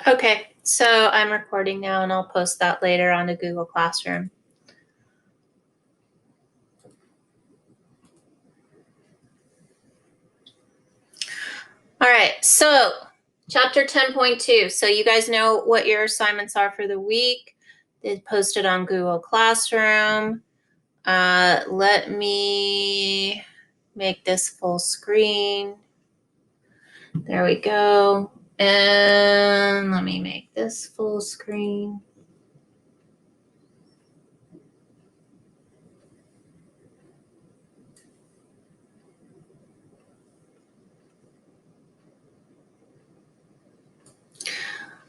Okay, so I'm recording now and I'll post that later on to Google Classroom. All right, so chapter 10.2. So you guys know what your assignments are for the week. It's posted on Google Classroom. Let me make this full screen. There we go. And let me make this full screen.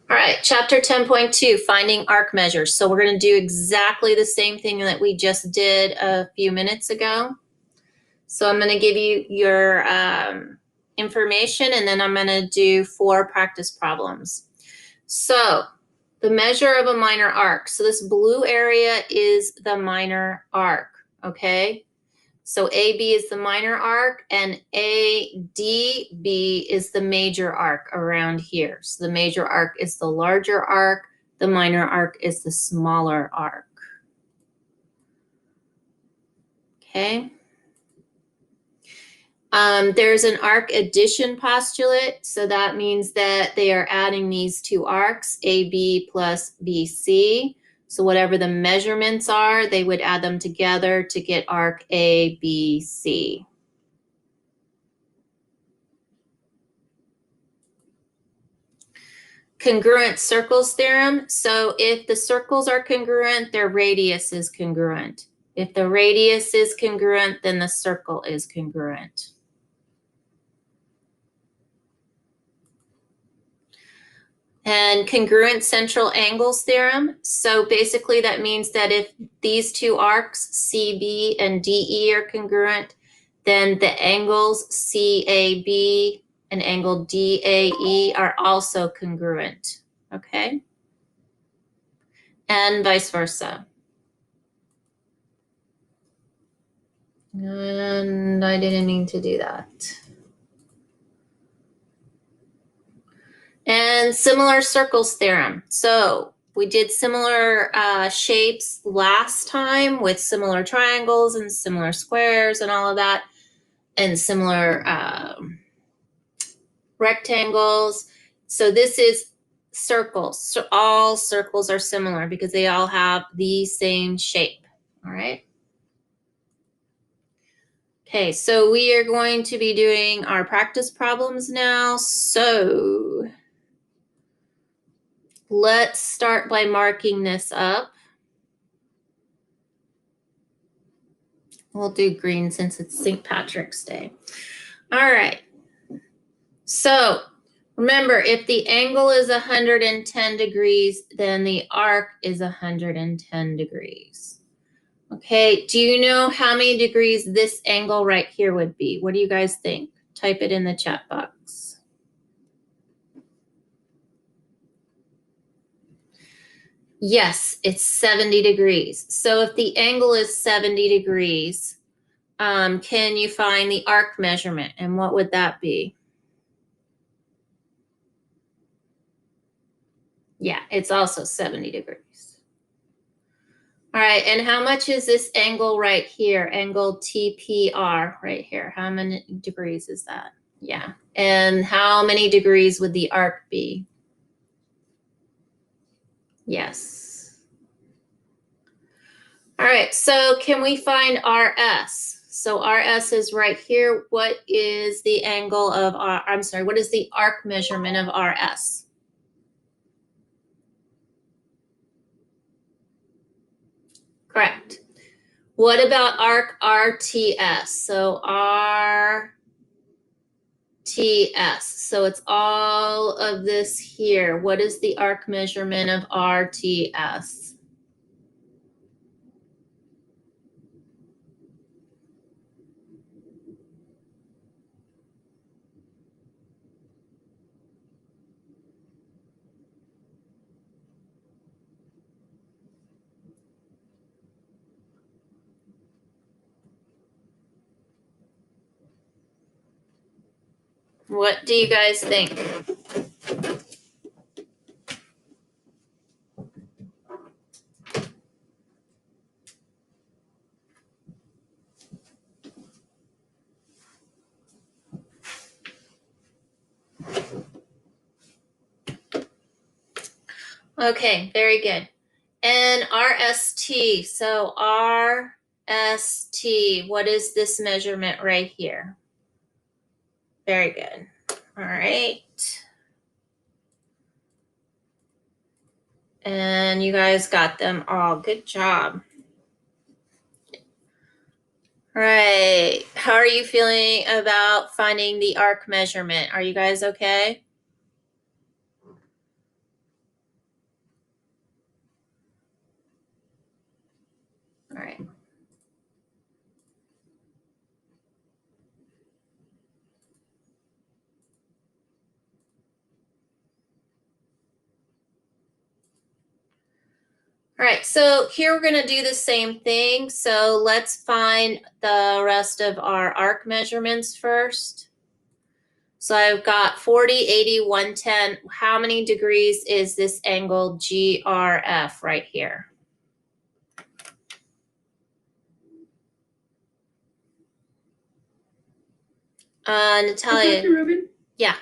All right, chapter 10.2, finding arc measures. So we're going to do exactly the same thing that we just did a few minutes ago. So I'm going to give you your information, and then I'm going to do 4 practice problems. So the measure of a minor arc. So this blue area is the minor arc, okay? So AB is the minor arc and ADB is the major arc around here. So the major arc is the larger arc. The minor arc is the smaller arc. Okay. There's an arc addition postulate. So that means that they are adding these 2 arcs, AB plus BC. So whatever the measurements are, they would add them together to get arc ABC. Congruent circles theorem. So if the circles are congruent, their radius is congruent. If the radius is congruent, then the circle is congruent. And congruent central angles theorem. So basically that means that if these 2 arcs, CB and DE, are congruent, then the angles CAB and angle DAE are also congruent, okay? And vice versa. And I didn't mean to do that. And similar circles theorem. So we did similar shapes last time with similar triangles and similar squares and all of that, and similar rectangles. So this is circles. So all circles are similar because they all have the same shape. All right. Okay, so we are going to be doing our practice problems now. So let's start by marking this up. We'll do green since it's St. Patrick's Day. All right. So remember, if the angle is 110 degrees, then the arc is 110 degrees. Okay, do you know how many degrees this angle right here would be? What do you guys think? Type it in the chat box. Yes, it's 70 degrees. So if the angle is 70 degrees, can you find the arc measurement? And what would that be? Yeah, it's also 70 degrees. All right, and how much is this angle right here? Angle TPR right here. How many degrees is that? Yeah, and how many degrees would the arc be? Yes. All right, so can we find RS? So RS is right here. What is the angle of what is the arc measurement of RS? Correct. What about arc RTS? So RTS. So it's all of this here. What is the arc measurement of RTS? What do you guys think? Okay, very good. And RST, so RST, what is this measurement right here? Very good. All right. And you guys got them all. Good job. All right. How are you feeling about finding the arc measurement? Are you guys okay? All right. All right, so here we're going to do the same thing. So let's find the rest of our arc measurements first. So I've got 40, 80, 110. How many degrees is this angle GRF right here? Natalia. Dr. Rubin? Yeah.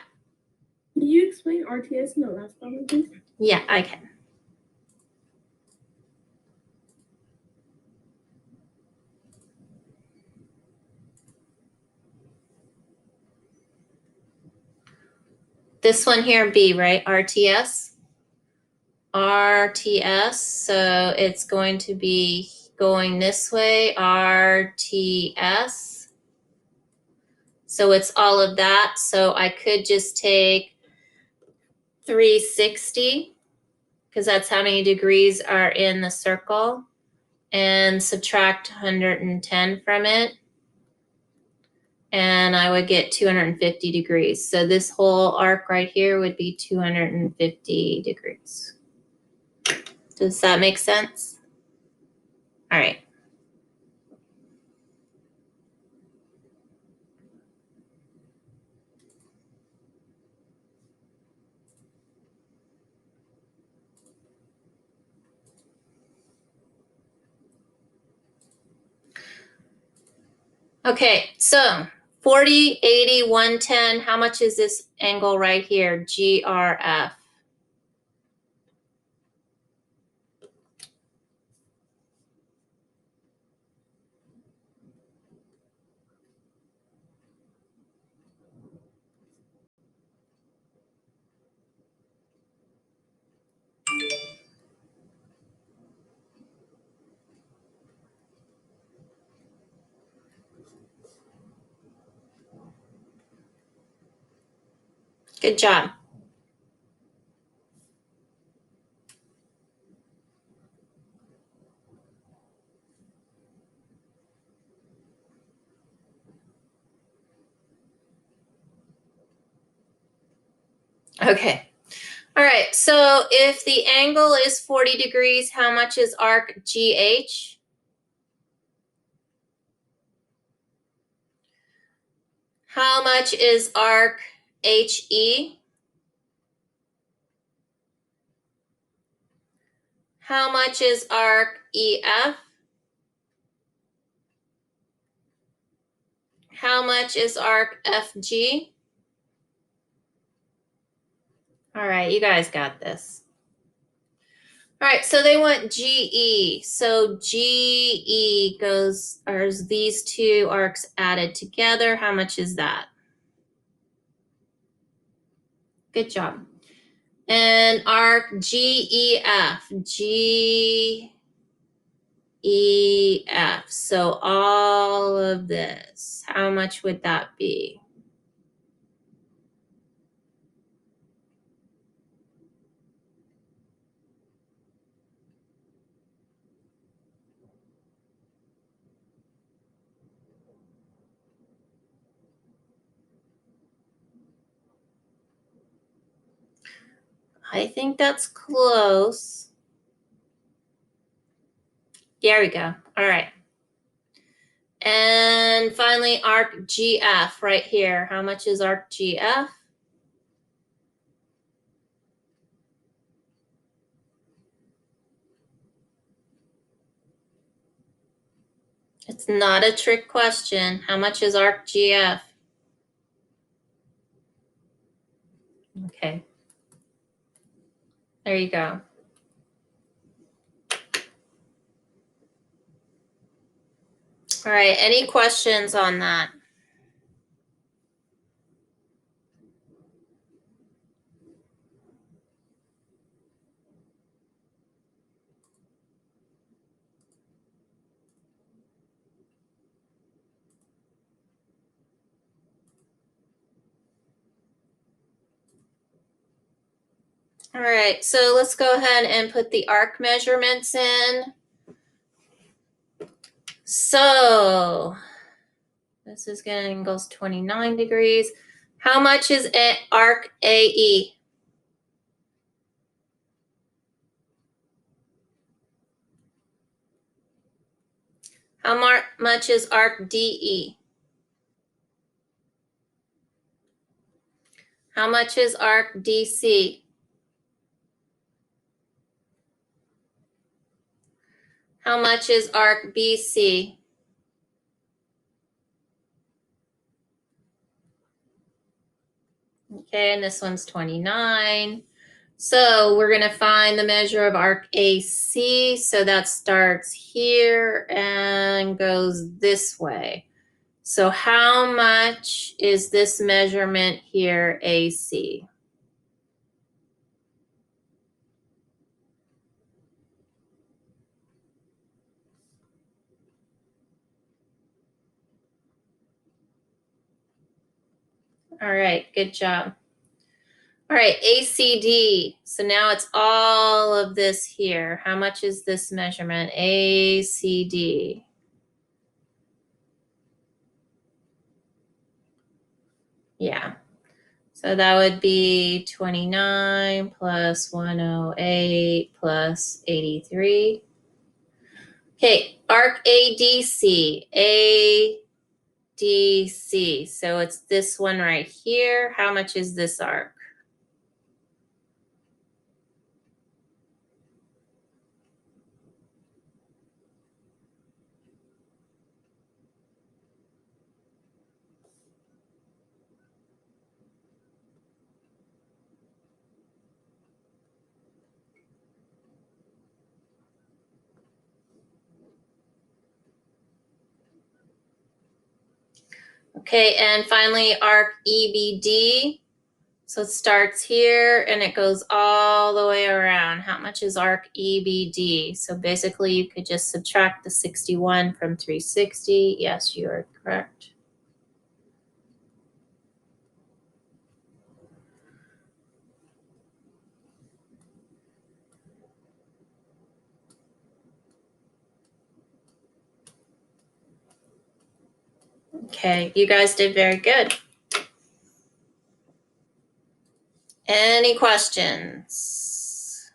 Can you explain RTS in the last problem, please? Yeah, I can. This one here, B, right? RTS. RTS, so it's going to be going this way, RTS. So it's all of that. So I could just take 360, because that's how many degrees are in the circle, and subtract 110 from it. And I would get 250 degrees. So this whole arc right here would be 250 degrees. Does that make sense? All right. Okay, so 40, 80, 110, how much is this angle right here, GRF? Good job. Okay. All right, so if the angle is 40 degrees, how much is arc GH? How much is arc HE? How much is arc EF? How much is arc FG? All right, you guys got this. All right, so they want GE. So GE goes, or these two arcs added together. How much is that? Good job. And arc GEF. GEF. So all of this, how much would that be? I think that's close. There we go. All right. And finally, arc GF right here. How much is arc GF? It's not a trick question. How much is arc GF? Okay. There you go. All right, any questions on that? All right, so let's go ahead and put the arc measurements in. So this is going to go 29 degrees. How much is arc AE? How much is arc DE? How much is arc DC? How much is arc BC? Okay, and this one's 29. So we're going to find the measure of arc AC. So that starts here and goes this way. So how much is this measurement here AC? All right, good job. All right, ACD. So now it's all of this here. How much is this measurement? ACD. Yeah. So that would be 29 plus 108 plus 83. Okay, arc ADC. ADC. So it's this one right here. How much is this arc? Okay, and finally arc EBD. So it starts here and it goes all the way around. How much is arc EBD? So basically you could just subtract the 61 from 360. Yes, you are correct. Okay, you guys did very good. Any questions?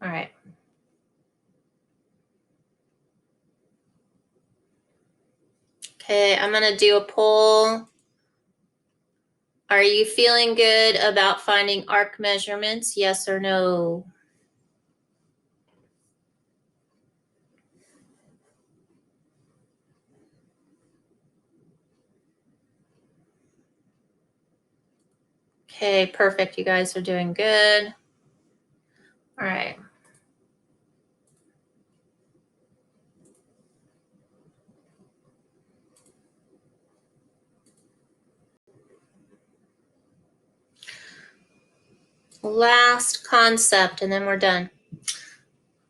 All right. Okay, I'm going to do a poll. Are you feeling good about finding arc measurements? Yes or no? Okay, perfect. You guys are doing good. All right. Last concept, and then we're done.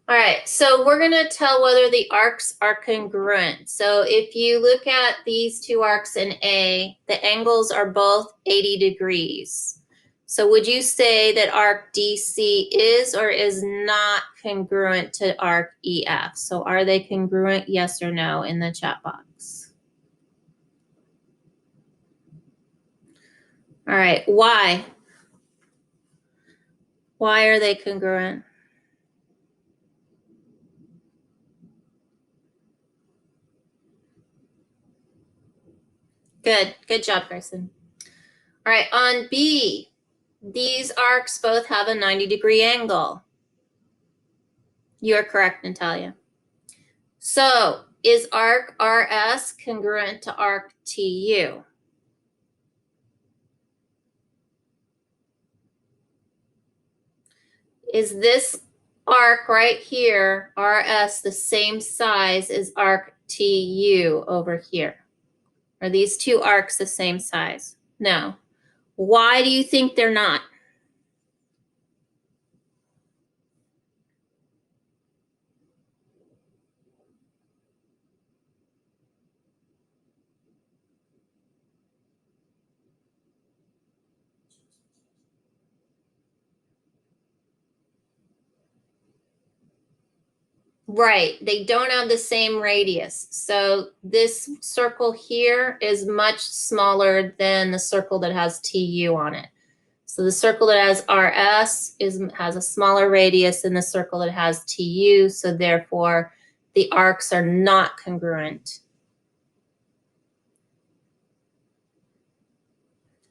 All right, so we're going to tell whether the arcs are congruent. So if you look at these two arcs in A, the angles are both 80 degrees. So would you say that arc DC is or is not congruent to arc EF? So are they congruent, yes or no, in the chat box? All right, why? Why are they congruent? Good job, Carson. All right, on B, these arcs both have a 90-degree angle. You are correct, Natalia. So is arc RS congruent to arc TU? is this arc right here, RS, the same size as arc TU over here? Are these two arcs the same size? No. Why do you think they're not? Right, they don't have the same radius. So this circle here is much smaller than the circle that has TU on it. So the circle that has RS has a smaller radius than the circle that has TU, so therefore the arcs are not congruent.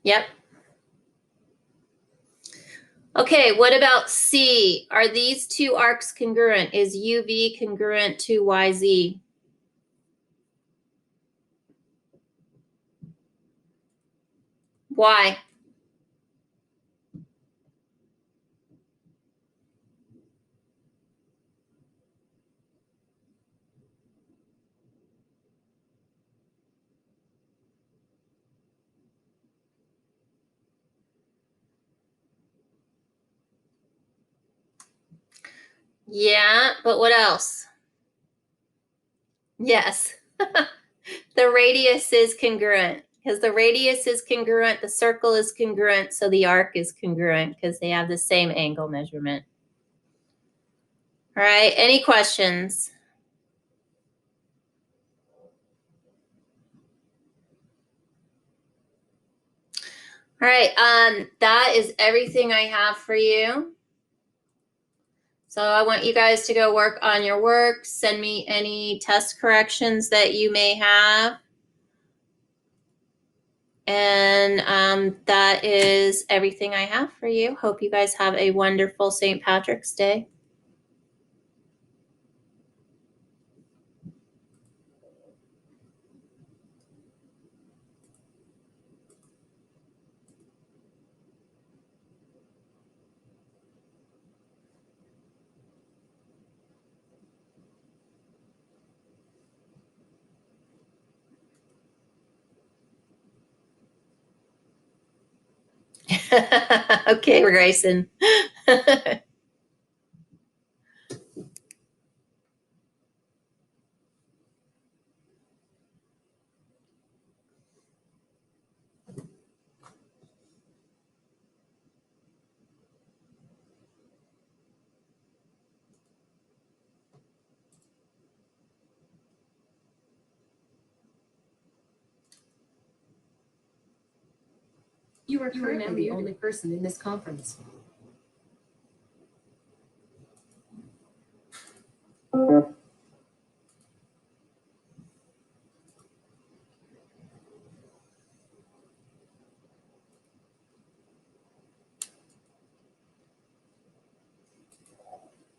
Yep. Okay, what about C? Are these two arcs congruent? Is UV congruent to YZ? Why? Yeah, but what else? Yes. The radius is congruent. Because the radius is congruent, the circle is congruent, so the arc is congruent because they have the same angle measurement. All right, any questions? All right, that is everything I have for you. So I want you guys to go work on your work. Send me any test corrections that you may have. And that is everything I have for you. Hope you guys have a wonderful St. Patrick's Day. Okay, Grayson. You are currently the only person in this conference.